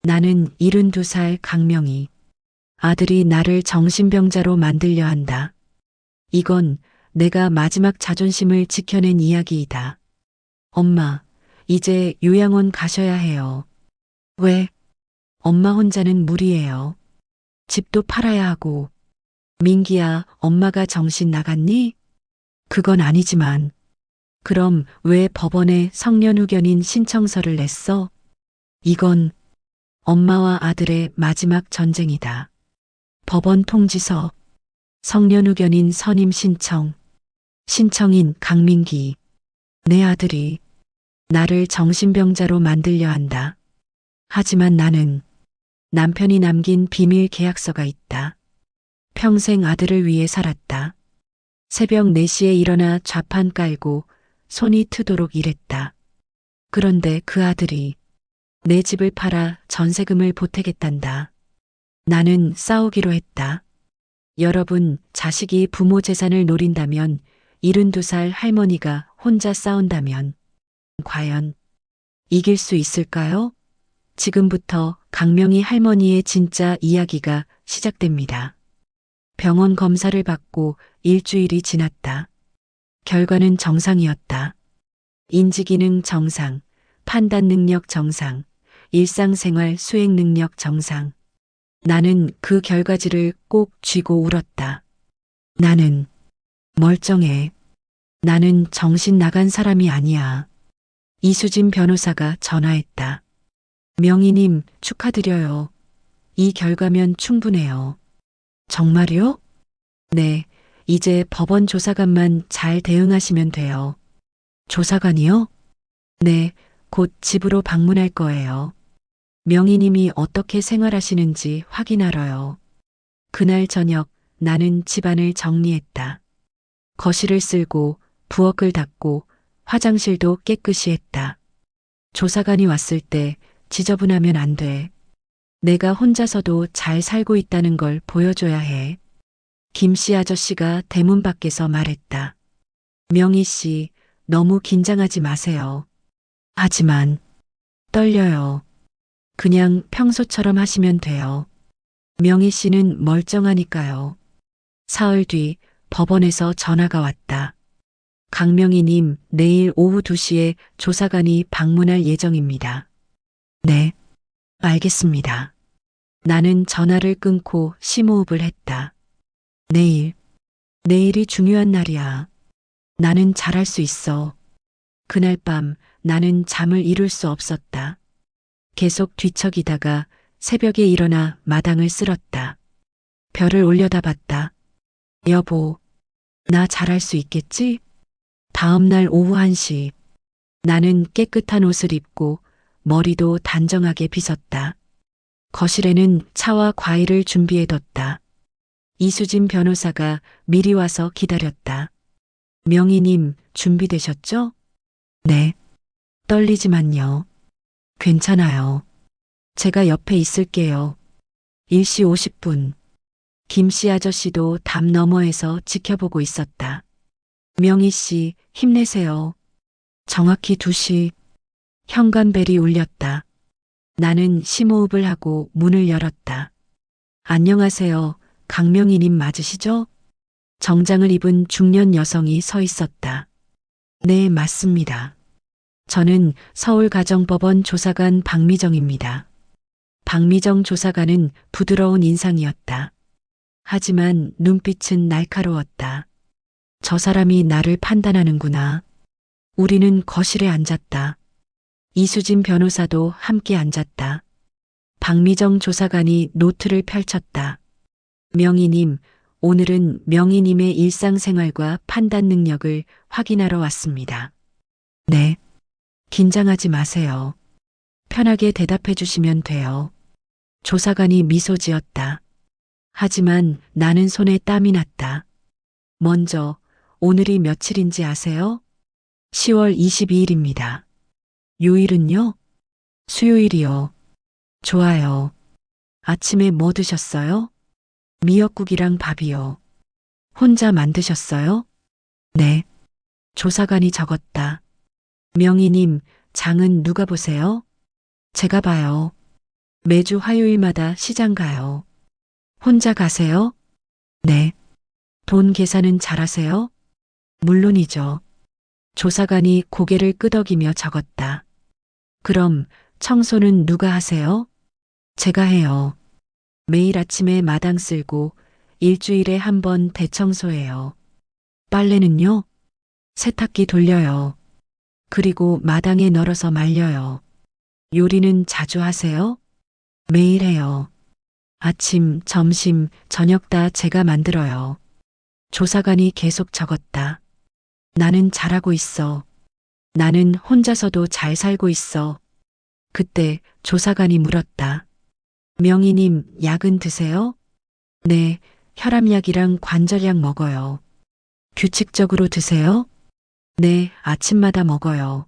나는 72살 강명희. 아들이 나를 정신병자로 만들려 한다. 이건 내가 마지막 자존심을 지켜낸 이야기이다. 엄마, 이제 요양원 가셔야 해요. 왜? 엄마 혼자는 무리예요. 집도 팔아야 하고. 민기야, 엄마가 정신 나갔니? 그건 아니지만. 그럼 왜 법원에 성년후견인 신청서를 냈어? 이건 엄마와 아들의 마지막 전쟁이다. 법원 통지서, 성년후견인 선임 신청, 신청인 강민기. 내 아들이 나를 정신병자로 만들려 한다. 하지만 나는 남편이 남긴 비밀 계약서가 있다. 평생 아들을 위해 살았다. 새벽 4시에 일어나 좌판 깔고 손이 트도록 일했다. 그런데 그 아들이 내 집을 팔아 전세금을 보태겠단다. 나는 싸우기로 했다. 여러분, 자식이 부모 재산을 노린다면 72살 할머니가 혼자 싸운다면 과연 이길 수 있을까요? 지금부터 강명희 할머니의 진짜 이야기가 시작됩니다. 병원 검사를 받고 일주일이 지났다. 결과는 정상이었다. 인지기능 정상, 판단 능력 정상, 일상생활 수행 능력 정상. 나는 그 결과지를 꼭 쥐고 울었다. 나는 멀쩡해. 나는 정신 나간 사람이 아니야. 이수진 변호사가 전화했다. 명희님, 축하드려요. 이 결과면 충분해요. 정말요? 네, 이제 법원 조사관만 잘 대응하시면 돼요. 조사관이요? 네, 곧 집으로 방문할 거예요. 명희님이 어떻게 생활하시는지 확인하러요. 그날 저녁 나는 집안을 정리했다. 거실을 쓸고 부엌을 닦고 화장실도 깨끗이 했다. 조사관이 왔을 때 지저분하면 안 돼. 내가 혼자서도 잘 살고 있다는 걸 보여줘야 해. 김씨 아저씨가 대문 밖에서 말했다. 명희 씨, 너무 긴장하지 마세요. 하지만 떨려요. 그냥 평소처럼 하시면 돼요. 명희 씨는 멀쩡하니까요. 사흘 뒤 법원에서 전화가 왔다. 강명희님, 내일 오후 2시에 조사관이 방문할 예정입니다. 네, 알겠습니다. 나는 전화를 끊고 심호흡을 했다. 내일이 중요한 날이야. 나는 잘할 수 있어. 그날 밤 나는 잠을 이룰 수 없었다. 계속 뒤척이다가 새벽에 일어나 마당을 쓸었다. 별을 올려다봤다. 여보, 나 잘할 수 있겠지? 다음 날 오후 1시. 나는 깨끗한 옷을 입고 머리도 단정하게 빗었다. 거실에는 차와 과일을 준비해뒀다. 이수진 변호사가 미리 와서 기다렸다. 명희님, 준비되셨죠? 네. 떨리지만요. 괜찮아요. 제가 옆에 있을게요. 1시 50분. 김씨 아저씨도 담 너머에서 지켜보고 있었다. 명희 씨, 힘내세요. 정확히 2시. 현관벨이 울렸다. 나는 심호흡을 하고 문을 열었다. 안녕하세요. 강명희님 맞으시죠? 정장을 입은 중년 여성이 서 있었다. 네, 맞습니다. 저는 서울가정법원 조사관 박미정입니다. 박미정 조사관은 부드러운 인상이었다. 하지만 눈빛은 날카로웠다. 저 사람이 나를 판단하는구나. 우리는 거실에 앉았다. 이수진 변호사도 함께 앉았다. 박미정 조사관이 노트를 펼쳤다. 명희님, 오늘은 명희님의 일상생활과 판단 능력을 확인하러 왔습니다. 네. 긴장하지 마세요. 편하게 대답해 주시면 돼요. 조사관이 미소 지었다. 하지만 나는 손에 땀이 났다. 먼저, 오늘이 며칠인지 아세요? 10월 22일입니다. 요일은요? 수요일이요. 좋아요. 아침에 뭐 드셨어요? 미역국이랑 밥이요. 혼자 만드셨어요? 네. 조사관이 적었다. 명희님, 장은 누가 보세요? 제가 봐요. 매주 화요일마다 시장 가요. 혼자 가세요? 네. 돈 계산은 잘하세요? 물론이죠. 조사관이 고개를 끄덕이며 적었다. 그럼 청소는 누가 하세요? 제가 해요. 매일 아침에 마당 쓸고 일주일에 한 번 대청소해요. 빨래는요? 세탁기 돌려요. 그리고 마당에 널어서 말려요. 요리는 자주 하세요? 매일 해요. 아침, 점심, 저녁 다 제가 만들어요. 조사관이 계속 적었다. 나는 잘하고 있어. 나는 혼자서도 잘 살고 있어. 그때 조사관이 물었다. 명희님, 약은 드세요? 네, 혈압약이랑 관절약 먹어요. 규칙적으로 드세요? 네, 아침마다 먹어요.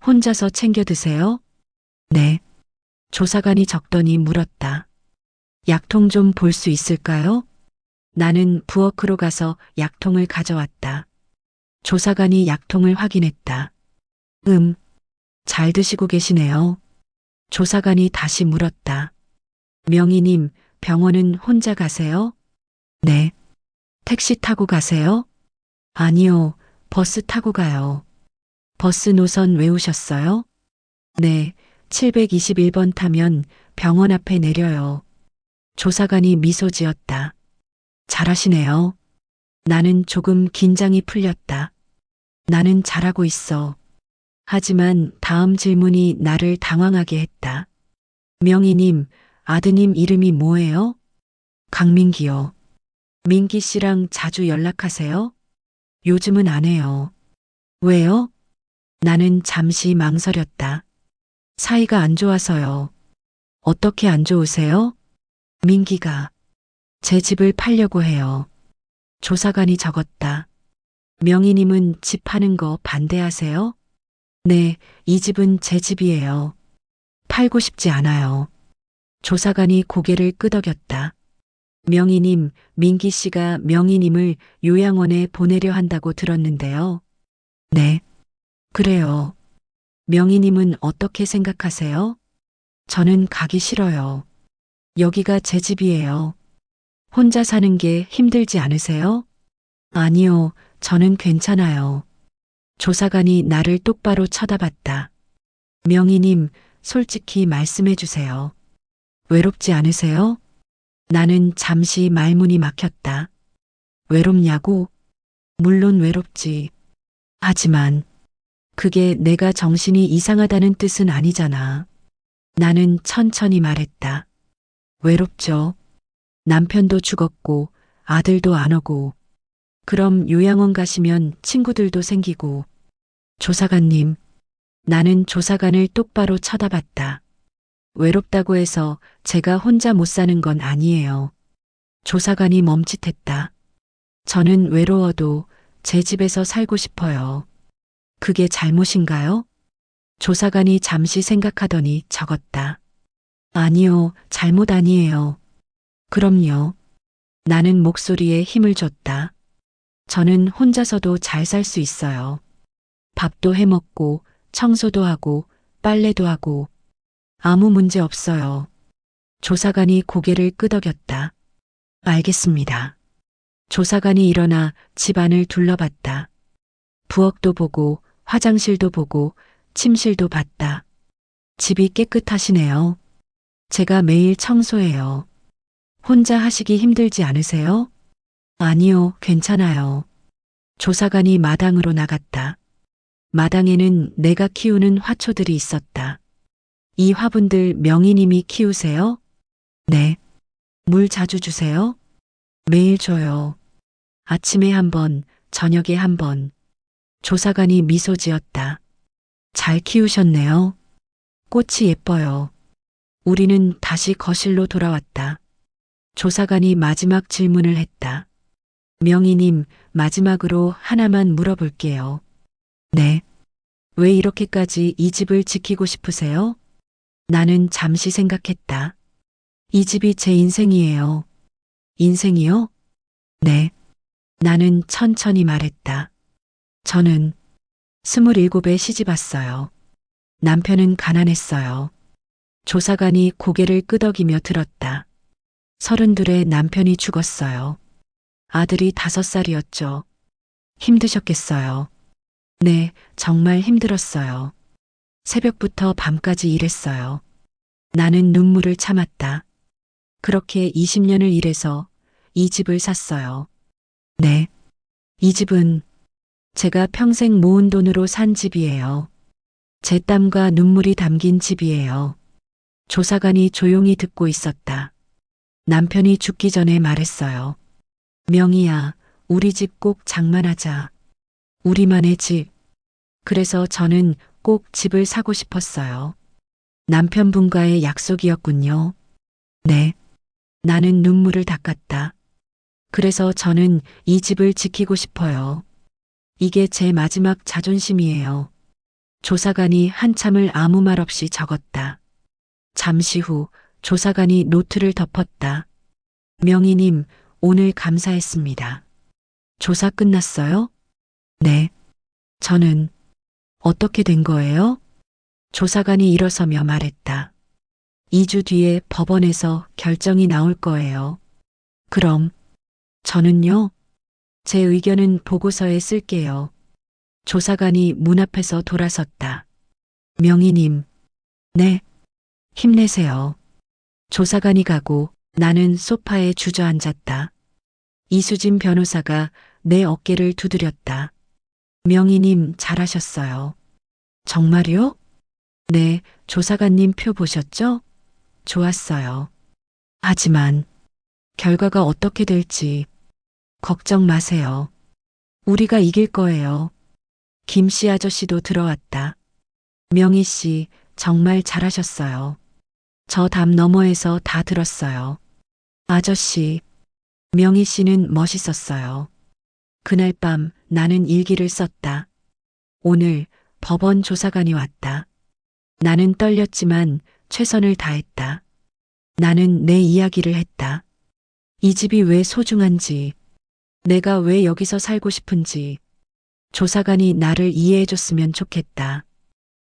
혼자서 챙겨 드세요? 네. 조사관이 적더니 물었다. 약통 좀 볼 수 있을까요? 나는 부엌으로 가서 약통을 가져왔다. 조사관이 약통을 확인했다. 잘 드시고 계시네요. 조사관이 다시 물었다. 명희님, 병원은 혼자 가세요? 네. 택시 타고 가세요? 아니요, 버스 타고 가요. 버스 노선 외우셨어요? 네, 721번 타면 병원 앞에 내려요. 조사관이 미소 지었다. 잘하시네요. 나는 조금 긴장이 풀렸다. 나는 잘하고 있어. 하지만 다음 질문이 나를 당황하게 했다. 명희님, 아드님 이름이 뭐예요? 강민기요. 민기 씨랑 자주 연락하세요? 요즘은 안 해요. 왜요? 나는 잠시 망설였다. 사이가 안 좋아서요. 어떻게 안 좋으세요? 민기가 제 집을 팔려고 해요. 조사관이 적었다. 명희님은 집 파는 거 반대하세요? 네, 이 집은 제 집이에요. 팔고 싶지 않아요. 조사관이 고개를 끄덕였다. 명희님, 민기 씨가 명희님을 요양원에 보내려 한다고 들었는데요. 네, 그래요. 명희님은 어떻게 생각하세요? 저는 가기 싫어요. 여기가 제 집이에요. 혼자 사는 게 힘들지 않으세요? 아니요, 저는 괜찮아요. 조사관이 나를 똑바로 쳐다봤다. 명희님, 솔직히 말씀해 주세요. 외롭지 않으세요? 나는 잠시 말문이 막혔다. 외롭냐고? 물론 외롭지. 하지만 그게 내가 정신이 이상하다는 뜻은 아니잖아. 나는 천천히 말했다. 외롭죠. 남편도 죽었고 아들도 안 오고. 그럼 요양원 가시면 친구들도 생기고. 조사관님, 나는 조사관을 똑바로 쳐다봤다. 외롭다고 해서 제가 혼자 못 사는 건 아니에요. 조사관이 멈칫했다. 저는 외로워도 제 집에서 살고 싶어요. 그게 잘못인가요? 조사관이 잠시 생각하더니 적었다. 아니요, 잘못 아니에요. 그럼요. 나는 목소리에 힘을 줬다. 저는 혼자서도 잘 살 수 있어요. 밥도 해 먹고, 청소도 하고, 빨래도 하고, 아무 문제 없어요. 조사관이 고개를 끄덕였다. 알겠습니다. 조사관이 일어나 집안을 둘러봤다. 부엌도 보고, 화장실도 보고, 침실도 봤다. 집이 깨끗하시네요. 제가 매일 청소해요. 혼자 하시기 힘들지 않으세요? 아니요, 괜찮아요. 조사관이 마당으로 나갔다. 마당에는 내가 키우는 화초들이 있었다. 이 화분들 명희님이 키우세요? 네. 물 자주 주세요? 매일 줘요. 아침에 한 번, 저녁에 한 번. 조사관이 미소 지었다. 잘 키우셨네요. 꽃이 예뻐요. 우리는 다시 거실로 돌아왔다. 조사관이 마지막 질문을 했다. 명희님, 마지막으로 하나만 물어볼게요. 네. 왜 이렇게까지 이 집을 지키고 싶으세요? 나는 잠시 생각했다. 이 집이 제 인생이에요. 인생이요? 네. 나는 천천히 말했다. 저는 27에 시집 왔어요. 남편은 가난했어요. 조사관이 고개를 끄덕이며 들었다. 32에 남편이 죽었어요. 아들이 5살이었죠. 힘드셨겠어요. 네, 정말 힘들었어요. 새벽부터 밤까지 일했어요. 나는 눈물을 참았다. 그렇게 20년을 일해서 이 집을 샀어요. 네. 이 집은 제가 평생 모은 돈으로 산 집이에요. 제 땀과 눈물이 담긴 집이에요. 조사관이 조용히 듣고 있었다. 남편이 죽기 전에 말했어요. 명희야, 우리 집 꼭 장만하자. 우리만의 집. 그래서 저는 꼭 집을 사고 싶었어요. 남편분과의 약속이었군요. 네. 나는 눈물을 닦았다. 그래서 저는 이 집을 지키고 싶어요. 이게 제 마지막 자존심이에요. 조사관이 한참을 아무 말 없이 적었다. 잠시 후 조사관이 노트를 덮었다. 명희님, 오늘 감사했습니다. 조사 끝났어요? 네. 저는 어떻게 된 거예요? 조사관이 일어서며 말했다. 2주 뒤에 법원에서 결정이 나올 거예요. 그럼 저는요? 제 의견은 보고서에 쓸게요. 조사관이 문 앞에서 돌아섰다. 명희님, 네, 힘내세요. 조사관이 가고 나는 소파에 주저앉았다. 이수진 변호사가 내 어깨를 두드렸다. 명희님 잘하셨어요. 정말요? 네, 조사관님 표 보셨죠? 좋았어요. 하지만 결과가 어떻게 될지 걱정 마세요. 우리가 이길 거예요. 김씨 아저씨도 들어왔다. 명희 씨 정말 잘하셨어요. 저 담 너머에서 다 들었어요. 아저씨, 명희 씨는 멋있었어요. 그날 밤 나는 일기를 썼다. 오늘 법원 조사관이 왔다. 나는 떨렸지만 최선을 다했다. 나는 내 이야기를 했다. 이 집이 왜 소중한지, 내가 왜 여기서 살고 싶은지, 조사관이 나를 이해해줬으면 좋겠다.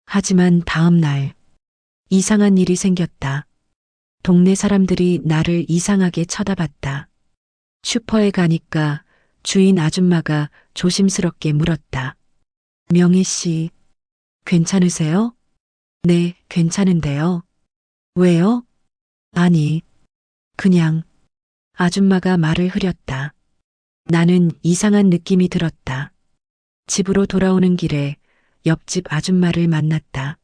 하지만 다음 날, 이상한 일이 생겼다. 동네 사람들이 나를 이상하게 쳐다봤다. 슈퍼에 가니까 주인 아줌마가 조심스럽게 물었다. 명희 씨, 괜찮으세요? 네, 괜찮은데요. 왜요? 아니, 그냥 아줌마가 말을 흐렸다. 나는 이상한 느낌이 들었다. 집으로 돌아오는 길에 옆집 아줌마를 만났다.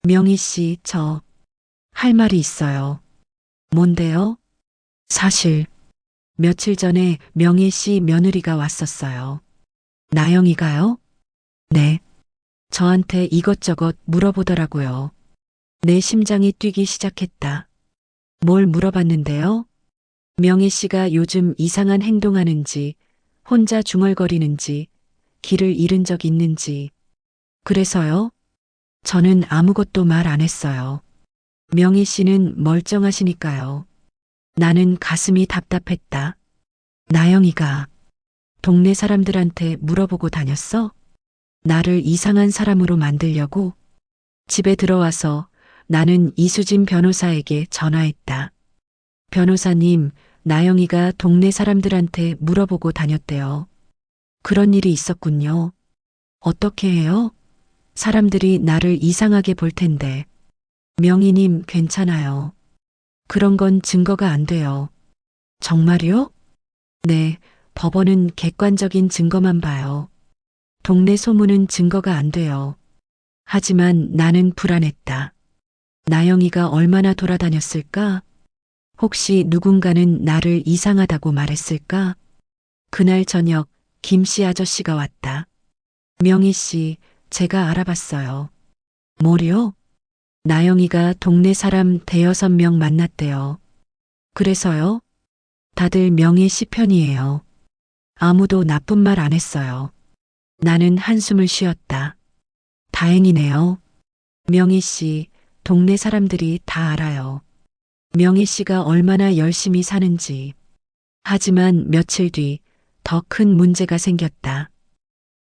명희 씨, 저 할 말이 있어요. 뭔데요? 사실 며칠 전에 명희 씨 며느리가 왔었어요. 나영이가요? 네. 저한테 이것저것 물어보더라고요. 내 심장이 뛰기 시작했다. 뭘 물어봤는데요? 명희 씨가 요즘 이상한 행동하는지, 혼자 중얼거리는지, 길을 잃은 적 있는지. 그래서요? 저는 아무것도 말 안 했어요. 명희 씨는 멀쩡하시니까요. 나는 가슴이 답답했다. 나영이가 동네 사람들한테 물어보고 다녔어? 나를 이상한 사람으로 만들려고? 집에 들어와서 나는 이수진 변호사에게 전화했다. 변호사님, 나영이가 동네 사람들한테 물어보고 다녔대요. 그런 일이 있었군요. 어떻게 해요? 사람들이 나를 이상하게 볼 텐데. 명희님 괜찮아요. 그런 건 증거가 안 돼요. 정말요? 네, 법원은 객관적인 증거만 봐요. 동네 소문은 증거가 안 돼요. 하지만 나는 불안했다. 나영이가 얼마나 돌아다녔을까? 혹시 누군가는 나를 이상하다고 말했을까? 그날 저녁 김씨 아저씨가 왔다. 명희 씨, 제가 알아봤어요. 뭐요? 나영이가 동네 사람 5-6명 만났대요. 그래서요? 다들 명희 씨 편이에요. 아무도 나쁜 말 안 했어요. 나는 한숨을 쉬었다. 다행이네요. 명희 씨, 동네 사람들이 다 알아요. 명희 씨가 얼마나 열심히 사는지. 하지만 며칠 뒤 더 큰 문제가 생겼다.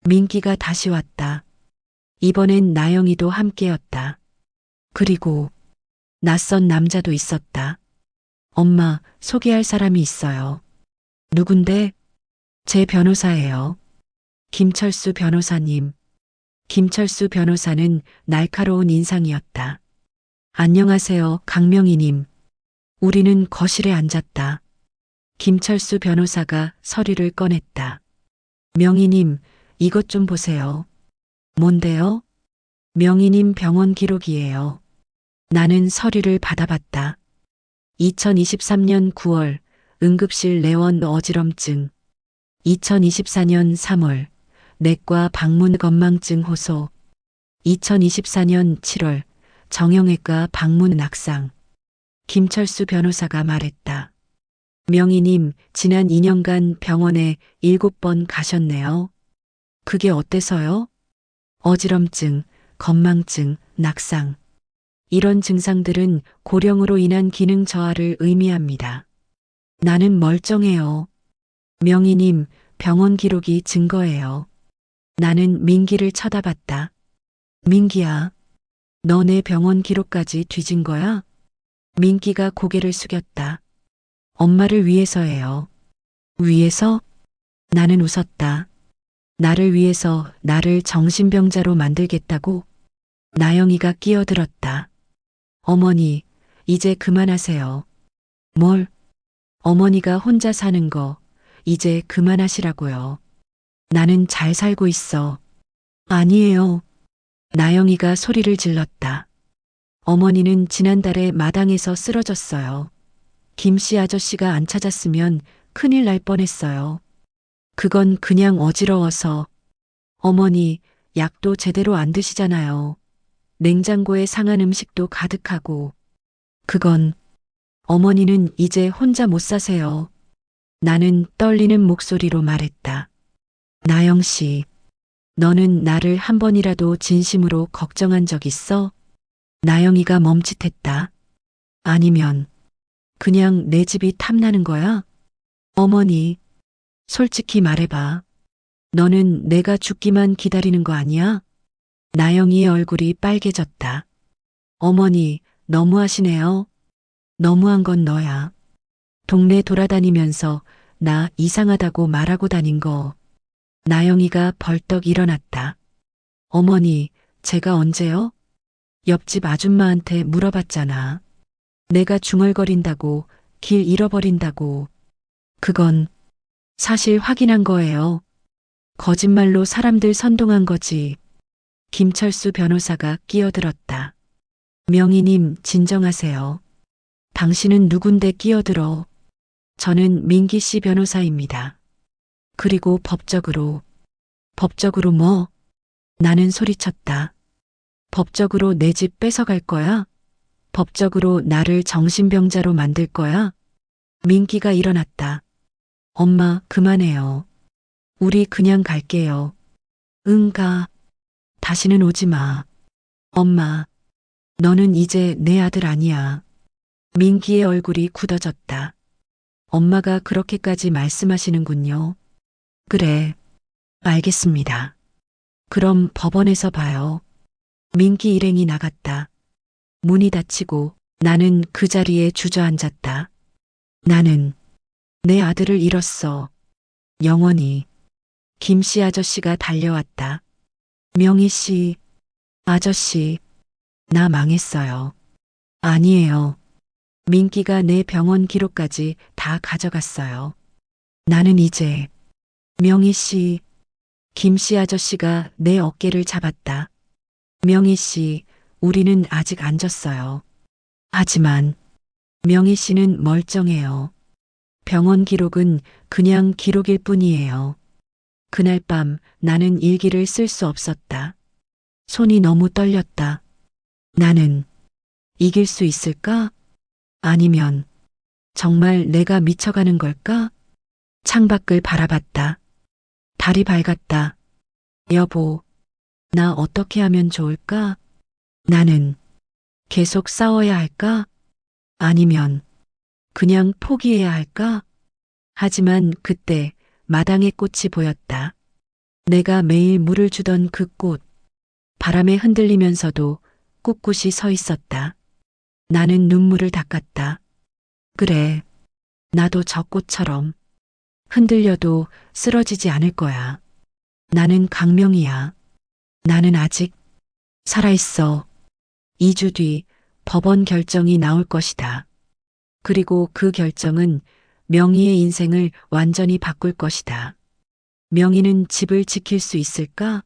민기가 다시 왔다. 이번엔 나영이도 함께였다. 그리고 낯선 남자도 있었다. 엄마, 소개할 사람이 있어요. 누군데? 제 변호사예요. 김철수 변호사님. 김철수 변호사는 날카로운 인상이었다. 안녕하세요, 강명희님. 우리는 거실에 앉았다. 김철수 변호사가 서류를 꺼냈다. 명희님, 이것 좀 보세요. 뭔데요? 명희님 병원 기록이에요. 나는 서류를 받아봤다. 2023년 9월 응급실 내원 어지럼증. 2024년 3월 내과 방문 건망증 호소. 2024년 7월 정형외과 방문 낙상. 김철수 변호사가 말했다. 명희님, 지난 2년간 병원에 7번 가셨네요. 그게 어때서요? 어지럼증, 건망증, 낙상. 이런 증상들은 고령으로 인한 기능 저하를 의미합니다. 나는 멀쩡해요. 명희님, 병원 기록이 증거예요. 나는 민기를 쳐다봤다. 민기야, 너 내 병원 기록까지 뒤진 거야? 민기가 고개를 숙였다. 엄마를 위해서예요. 위해서? 나는 웃었다. 나를 위해서 나를 정신병자로 만들겠다고? 나영이가 끼어들었다. 어머니, 이제 그만하세요. 뭘? 어머니가 혼자 사는 거, 이제 그만하시라고요. 나는 잘 살고 있어. 아니에요. 나영이가 소리를 질렀다. 어머니는 지난달에 마당에서 쓰러졌어요. 김씨 아저씨가 안 찾았으면 큰일 날 뻔했어요. 그건 그냥 어지러워서. 어머니, 약도 제대로 안 드시잖아요. 냉장고에 상한 음식도 가득하고. 그건 어머니는 이제 혼자 못 사세요. 나는 떨리는 목소리로 말했다. 나영 씨, 너는 나를 한 번이라도 진심으로 걱정한 적 있어? 나영이가 멈칫했다. 아니면 그냥 내 집이 탐나는 거야? 어머니, 솔직히 말해봐. 너는 내가 죽기만 기다리는 거 아니야? 나영이의 얼굴이 빨개졌다. 어머니, 너무하시네요. 너무한 건 너야. 동네 돌아다니면서 나 이상하다고 말하고 다닌 거. 나영이가 벌떡 일어났다. 어머니, 제가 언제요? 옆집 아줌마한테 물어봤잖아. 내가 중얼거린다고, 길 잃어버린다고. 그건 사실 확인한 거예요. 거짓말로 사람들 선동한 거지. 김철수 변호사가 끼어들었다. 명희님, 진정하세요. 당신은 누군데 끼어들어. 저는 민기 씨 변호사입니다. 그리고 법적으로 뭐? 나는 소리쳤다. 법적으로 내 집 뺏어갈 거야? 법적으로 나를 정신병자로 만들 거야? 민기가 일어났다. 엄마, 그만해요. 우리 그냥 갈게요. 응, 가. 다시는 오지 마. 엄마, 너는 이제 내 아들 아니야. 민기의 얼굴이 굳어졌다. 엄마가 그렇게까지 말씀하시는군요. 그래, 알겠습니다. 그럼 법원에서 봐요. 민기 일행이 나갔다. 문이 닫히고 나는 그 자리에 주저앉았다. 나는 내 아들을 잃었어. 영원히. 김씨 아저씨가 달려왔다. 명희 씨, 아저씨, 나 망했어요. 아니에요. 민기가 내 병원 기록까지 다 가져갔어요. 나는 이제 명희 씨, 김씨 아저씨가 내 어깨를 잡았다. 명희 씨, 우리는 아직 안 졌어요. 하지만 명희 씨는 멀쩡해요. 병원 기록은 그냥 기록일 뿐이에요. 그날 밤 나는 일기를 쓸 수 없었다. 손이 너무 떨렸다. 나는 이길 수 있을까? 아니면 정말 내가 미쳐가는 걸까? 창밖을 바라봤다. 달이 밝았다. 여보, 나 어떻게 하면 좋을까? 나는 계속 싸워야 할까? 아니면 그냥 포기해야 할까? 하지만 그때 마당에 꽃이 보였다. 내가 매일 물을 주던 그 꽃, 바람에 흔들리면서도 꿋꿋이 서 있었다. 나는 눈물을 닦았다. 그래, 나도 저 꽃처럼 흔들려도 쓰러지지 않을 거야. 나는 강명이야. 나는 아직 살아있어. 2주 뒤 법원 결정이 나올 것이다. 그리고 그 결정은 명희의 인생을 완전히 바꿀 것이다. 명희는 집을 지킬 수 있을까?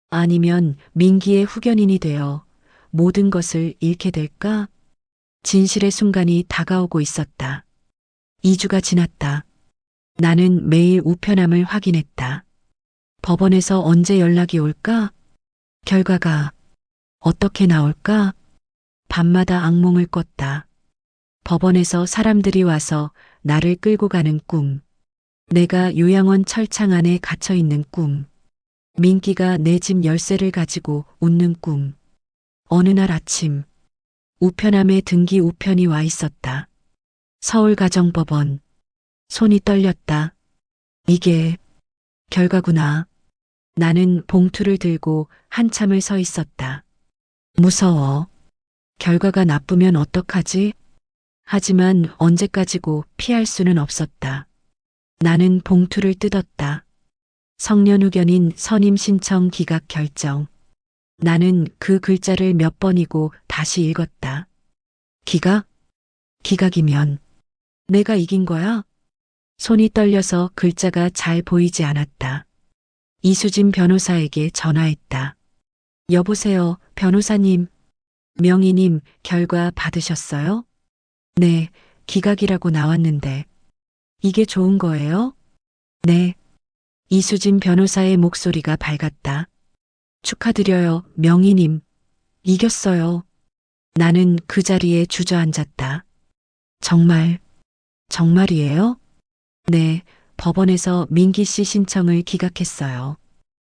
아니면 민기의 후견인이 되어 모든 것을 잃게 될까? 진실의 순간이 다가오고 있었다. 2주가 지났다. 나는 매일 우편함을 확인했다. 법원에서 언제 연락이 올까? 결과가 어떻게 나올까? 밤마다 악몽을 꿨다. 법원에서 사람들이 와서 나를 끌고 가는 꿈. 내가 요양원 철창 안에 갇혀 있는 꿈. 민기가 내 집 열쇠를 가지고 웃는 꿈. 어느 날 아침, 우편함에 등기 우편이 와 있었다. 서울가정법원. 손이 떨렸다. 이게 결과구나. 나는 봉투를 들고 한참을 서 있었다. 무서워. 결과가 나쁘면 어떡하지? 하지만 언제까지고 피할 수는 없었다. 나는 봉투를 뜯었다. 성년후견인 선임 신청 기각 결정. 나는 그 글자를 몇 번이고 다시 읽었다. 기각? 기각이면 내가 이긴 거야? 손이 떨려서 글자가 잘 보이지 않았다. 이수진 변호사에게 전화했다. 여보세요, 변호사님. 명희님, 결과 받으셨어요? 네, 기각이라고 나왔는데. 이게 좋은 거예요? 네. 이수진 변호사의 목소리가 밝았다. 축하드려요, 명희님. 이겼어요. 나는 그 자리에 주저앉았다. 정말, 정말이에요? 네, 법원에서 민기 씨 신청을 기각했어요.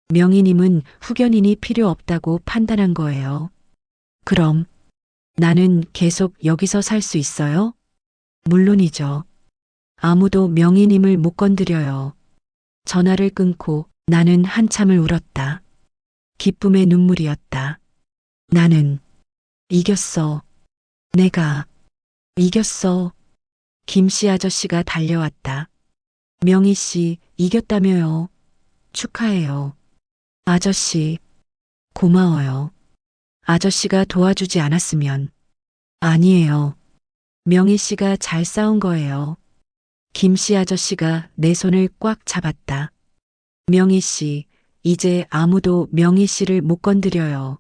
명희님은 후견인이 필요 없다고 판단한 거예요. 그럼 나는 계속 여기서 살 수 있어요? 물론이죠. 아무도 명희님을 못 건드려요. 전화를 끊고 나는 한참을 울었다. 기쁨의 눈물이었다. 나는 이겼어. 내가 이겼어. 김씨 아저씨가 달려왔다. 명희 씨, 이겼다며요. 축하해요. 아저씨, 고마워요. 아저씨가 도와주지 않았으면. 아니에요. 명희 씨가 잘 싸운 거예요. 김씨 아저씨가 내 손을 꽉 잡았다. 명희 씨, 이제 아무도 명희 씨를 못 건드려요.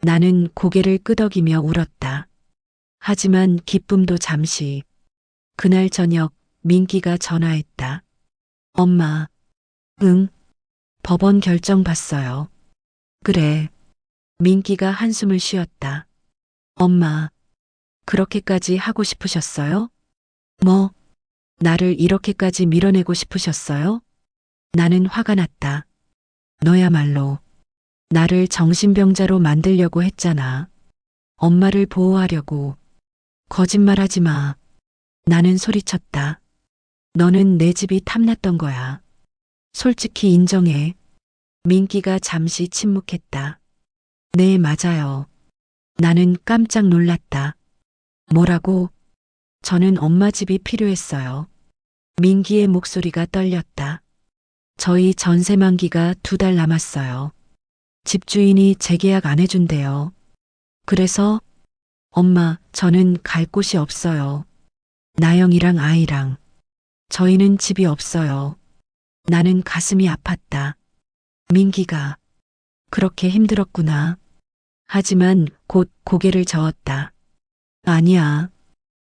나는 고개를 끄덕이며 울었다. 하지만 기쁨도 잠시. 그날 저녁 민기가 전화했다. 엄마. 응. 법원 결정 봤어요. 그래. 민기가 한숨을 쉬었다. 엄마. 그렇게까지 하고 싶으셨어요? 뭐? 나를 이렇게까지 밀어내고 싶으셨어요? 나는 화가 났다. 너야말로 나를 정신병자로 만들려고 했잖아. 엄마를 보호하려고. 거짓말하지 마. 나는 소리쳤다. 너는 내 집이 탐났던 거야. 솔직히 인정해. 민기가 잠시 침묵했다. 네, 맞아요. 나는 깜짝 놀랐다. 뭐라고? 저는 엄마 집이 필요했어요. 민기의 목소리가 떨렸다. 저희 전세 만기가 2달 남았어요. 집주인이 재계약 안 해준대요. 그래서 엄마, 저는 갈 곳이 없어요. 나영이랑 아이랑. 저희는 집이 없어요. 나는 가슴이 아팠다. 민기가 그렇게 힘들었구나. 하지만 곧 고개를 저었다. 아니야.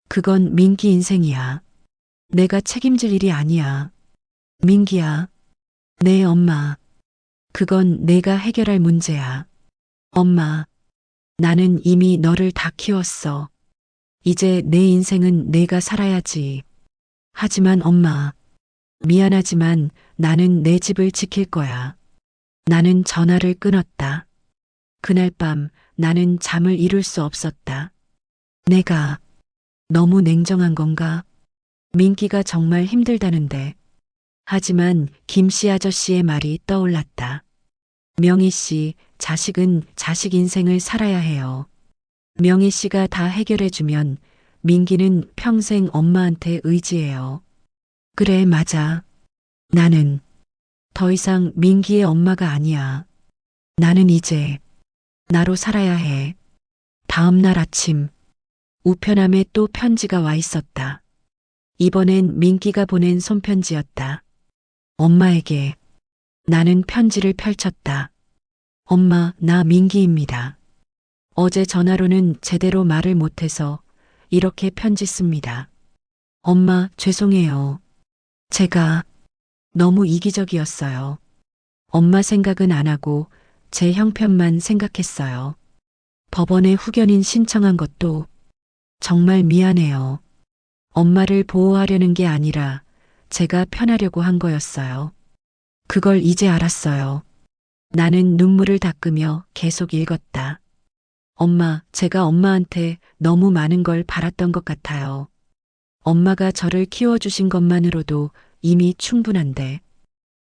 그건 민기 인생이야. 내가 책임질 일이 아니야. 민기야. 네, 엄마. 그건 내가 해결할 문제야. 엄마, 나는 이미 너를 다 키웠어. 이제 내 인생은 내가 살아야지. 하지만 엄마, 미안하지만 나는 내 집을 지킬 거야. 나는 전화를 끊었다. 그날 밤 나는 잠을 이룰 수 없었다. 내가 너무 냉정한 건가? 민기가 정말 힘들다는데. 하지만 김씨 아저씨의 말이 떠올랐다. 명희 씨, 자식은 자식 인생을 살아야 해요. 명희 씨가 다 해결해주면 민기는 평생 엄마한테 의지해요. 그래, 맞아. 나는 더 이상 민기의 엄마가 아니야. 나는 이제 나로 살아야 해. 다음 날 아침 우편함에 또 편지가 와 있었다. 이번엔 민기가 보낸 손편지였다. 엄마에게. 나는 편지를 펼쳤다. 엄마, 나 민기입니다. 어제 전화로는 제대로 말을 못해서 이렇게 편지 씁니다. 엄마, 죄송해요. 제가 너무 이기적이었어요. 엄마 생각은 안 하고 제 형편만 생각했어요. 법원에 후견인 신청한 것도 정말 미안해요. 엄마를 보호하려는 게 아니라 제가 편하려고 한 거였어요. 그걸 이제 알았어요. 나는 눈물을 닦으며 계속 읽었다. 엄마, 제가 엄마한테 너무 많은 걸 바랐던 것 같아요. 엄마가 저를 키워주신 것만으로도 이미 충분한데,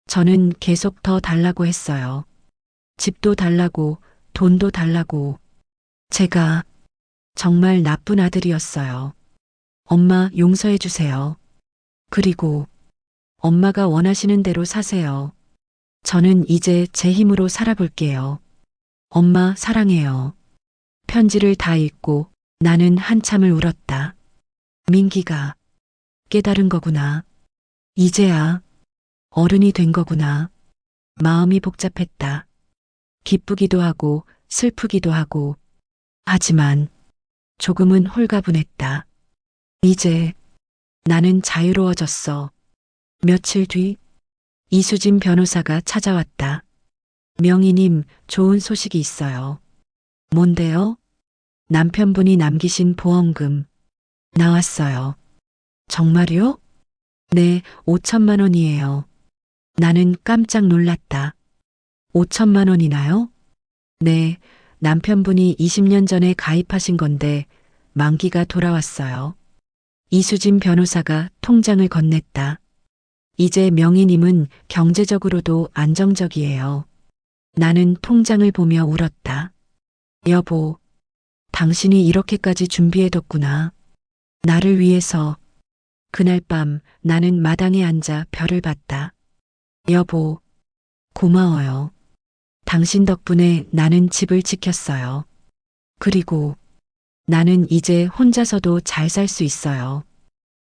저는 계속 더 달라고 했어요. 집도 달라고, 돈도 달라고. 제가 정말 나쁜 아들이었어요. 엄마 용서해 주세요. 그리고 엄마가 원하시는 대로 사세요. 저는 이제 제 힘으로 살아볼게요. 엄마 사랑해요. 편지를 다 읽고 나는 한참을 울었다. 민기가 깨달은 거구나. 이제야 어른이 된 거구나. 마음이 복잡했다. 기쁘기도 하고 슬프기도 하고 하지만 조금은 홀가분했다. 이제 나는 자유로워졌어. 며칠 뒤 이수진 변호사가 찾아왔다. 명희님, 좋은 소식이 있어요. 뭔데요? 남편분이 남기신 보험금 나왔어요. 정말요? 네, 5천만 원이에요. 나는 깜짝 놀랐다. 5천만 원이나요? 네, 남편분이 20년 전에 가입하신 건데 만기가 돌아왔어요. 이수진 변호사가 통장을 건넸다. 이제 명희님은 경제적으로도 안정적이에요. 나는 통장을 보며 울었다. 여보, 당신이 이렇게까지 준비해뒀구나. 나를 위해서. 그날 밤 나는 마당에 앉아 별을 봤다. 여보, 고마워요. 당신 덕분에 나는 집을 지켰어요. 그리고 나는 이제 혼자서도 잘 살 수 있어요.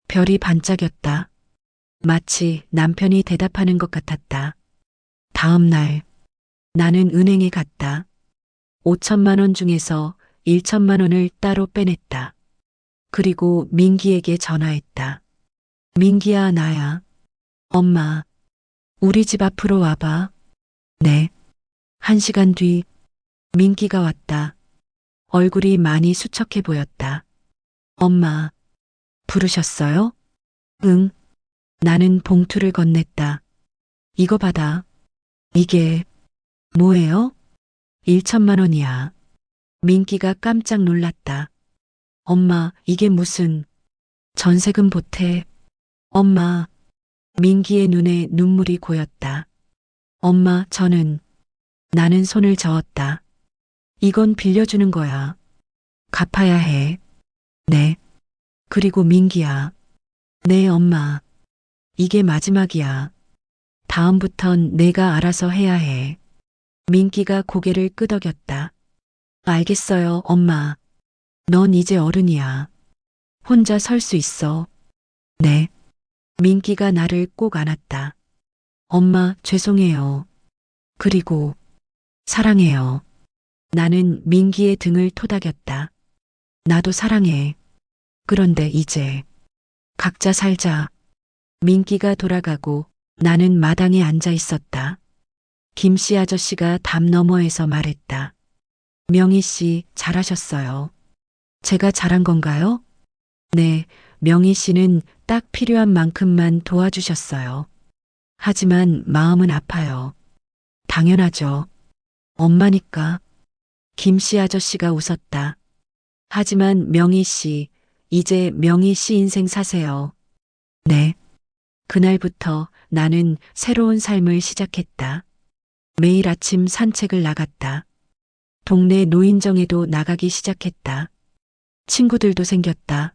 별이 반짝였다. 마치 남편이 대답하는 것 같았다. 다음 날 나는 은행에 갔다. 5천만 원 중에서 1천만 원을 따로 빼냈다. 그리고 민기에게 전화했다. 민기야, 나야. 엄마, 우리 집 앞으로 와봐. 네. 1시간 뒤 민기가 왔다. 얼굴이 많이 수척해 보였다. 엄마, 부르셨어요? 응. 나는 봉투를 건넸다. 이거 받아. 이게 뭐예요? 1천만 원이야. 민기가 깜짝 놀랐다. 엄마, 이게 무슨 전세금 보태? 엄마, 민기의 눈에 눈물이 고였다. 엄마, 나는 손을 저었다. 이건 빌려주는 거야. 갚아야 해. 네. 그리고 민기야. 네, 엄마. 이게 마지막이야. 다음부턴 내가 알아서 해야 해. 민기가 고개를 끄덕였다. 알겠어요, 엄마. 넌 이제 어른이야. 혼자 설 수 있어. 네. 민기가 나를 꼭 안았다. 엄마, 죄송해요. 그리고 사랑해요. 나는 민기의 등을 토닥였다. 나도 사랑해. 그런데 이제 각자 살자. 민기가 돌아가고 나는 마당에 앉아 있었다. 김씨 아저씨가 담 너머에서 말했다. 명희 씨, 잘하셨어요. 제가 잘한 건가요? 네, 명희 씨는 딱 필요한 만큼만 도와주셨어요. 하지만 마음은 아파요. 당연하죠. 엄마니까. 김씨 아저씨가 웃었다. 하지만 명희 씨, 이제 명희 씨 인생 사세요. 네. 그날부터 나는 새로운 삶을 시작했다. 매일 아침 산책을 나갔다. 동네 노인정에도 나가기 시작했다. 친구들도 생겼다.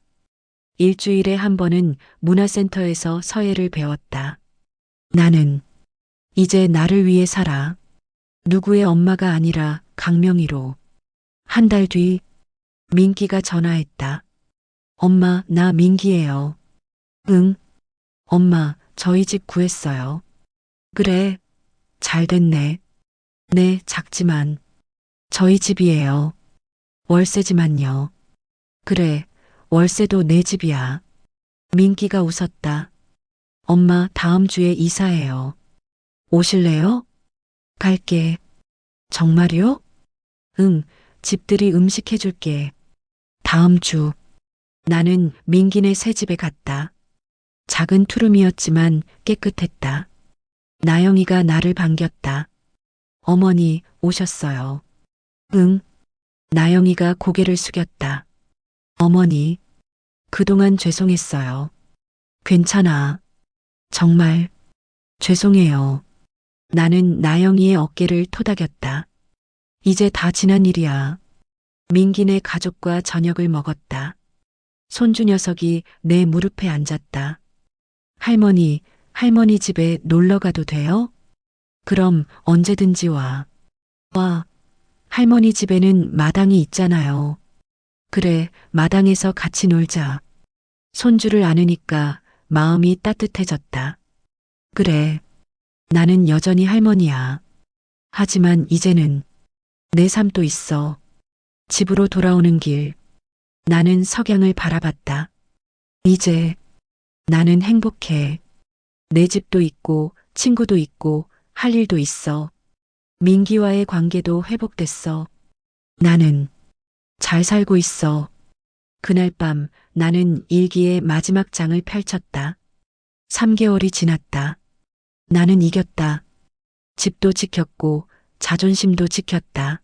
일주일에 한 번은 문화센터에서 서예를 배웠다. 나는 이제 나를 위해 살아. 누구의 엄마가 아니라 강명희로. 한 달 뒤 민기가 전화했다. 엄마, 나 민기예요. 응, 엄마, 저희 집 구했어요. 그래, 잘 됐네. 네, 작지만 저희 집이에요. 월세지만요. 그래, 월세도 내 집이야. 민기가 웃었다. 엄마, 다음 주에 이사해요. 오실래요? 갈게. 정말요? 응, 집들이 음식 해줄게. 다음 주. 나는 민기네 새 집에 갔다. 작은 투룸이었지만 깨끗했다. 나영이가 나를 반겼다. 어머니, 오셨어요. 응. 나영이가 고개를 숙였다. 어머니, 그동안 죄송했어요. 괜찮아. 정말, 죄송해요. 나는 나영이의 어깨를 토닥였다. 이제 다 지난 일이야. 민기네 가족과 저녁을 먹었다. 손주 녀석이 내 무릎에 앉았다. 할머니 집에 놀러 가도 돼요? 그럼 언제든지 와. 와, 할머니 집에는 마당이 있잖아요. 그래, 마당에서 같이 놀자. 손주를 안으니까 마음이 따뜻해졌다. 그래, 나는 여전히 할머니야. 하지만 이제는 내 삶도 있어. 집으로 돌아오는 길, 나는 석양을 바라봤다. 이제 나는 행복해. 내 집도 있고, 친구도 있고, 할 일도 있어. 민기와의 관계도 회복됐어. 나는 잘 살고 있어. 그날 밤 나는 일기의 마지막 장을 펼쳤다. 3개월이 지났다. 나는 이겼다. 집도 지켰고 자존심도 지켰다.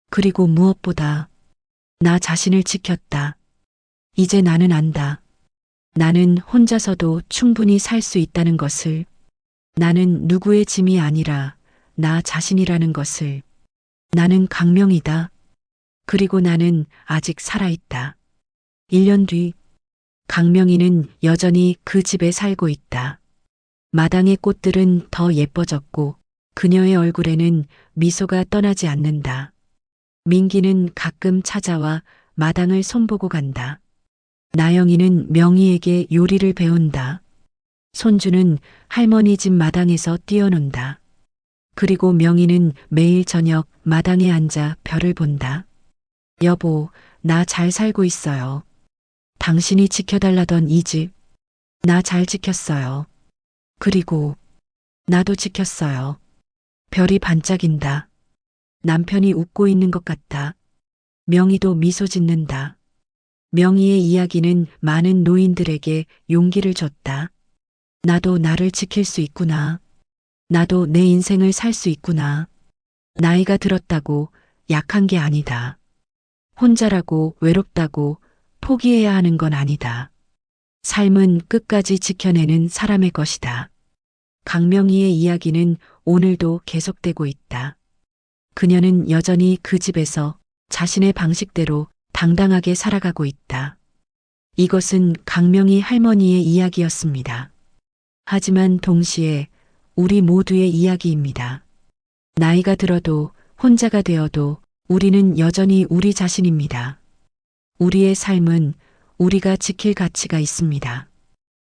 그리고 무엇보다 나 자신을 지켰다. 이제 나는 안다. 나는 혼자서도 충분히 살 수 있다는 것을. 나는 누구의 짐이 아니라 나 자신이라는 것을. 나는 강명이다. 그리고 나는 아직 살아있다. 1년 뒤 강명희는 여전히 그 집에 살고 있다. 마당의 꽃들은 더 예뻐졌고 그녀의 얼굴에는 미소가 떠나지 않는다. 민기는 가끔 찾아와 마당을 손보고 간다. 나영이는 명희에게 요리를 배운다. 손주는 할머니 집 마당에서 뛰어논다. 그리고 명희는 매일 저녁 마당에 앉아 별을 본다. 여보, 나 잘 살고 있어요. 당신이 지켜달라던 이 집, 나 잘 지켰어요. 그리고 나도 지켰어요. 별이 반짝인다. 남편이 웃고 있는 것 같다. 명희도 미소 짓는다. 명희의 이야기는 많은 노인들에게 용기를 줬다. 나도 나를 지킬 수 있구나. 나도 내 인생을 살 수 있구나. 나이가 들었다고 약한 게 아니다. 혼자라고 외롭다고 포기해야 하는 건 아니다. 삶은 끝까지 지켜내는 사람의 것이다. 강명희의 이야기는 오늘도 계속되고 있다. 그녀는 여전히 그 집에서 자신의 방식대로 당당하게 살아가고 있다. 이것은 강명희 할머니의 이야기였습니다. 하지만 동시에 우리 모두의 이야기입니다. 나이가 들어도 혼자가 되어도 우리는 여전히 우리 자신입니다. 우리의 삶은 우리가 지킬 가치가 있습니다.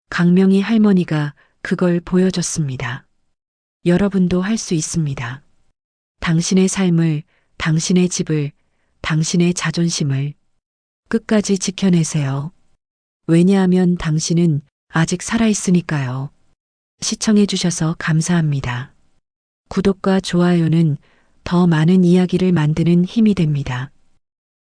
강명희 할머니가 그걸 보여줬습니다. 여러분도 할 수 있습니다. 당신의 삶을, 당신의 집을, 당신의 자존심을 끝까지 지켜내세요. 왜냐하면 당신은 아직 살아있으니까요. 시청해주셔서 감사합니다. 구독과 좋아요는 더 많은 이야기를 만드는 힘이 됩니다.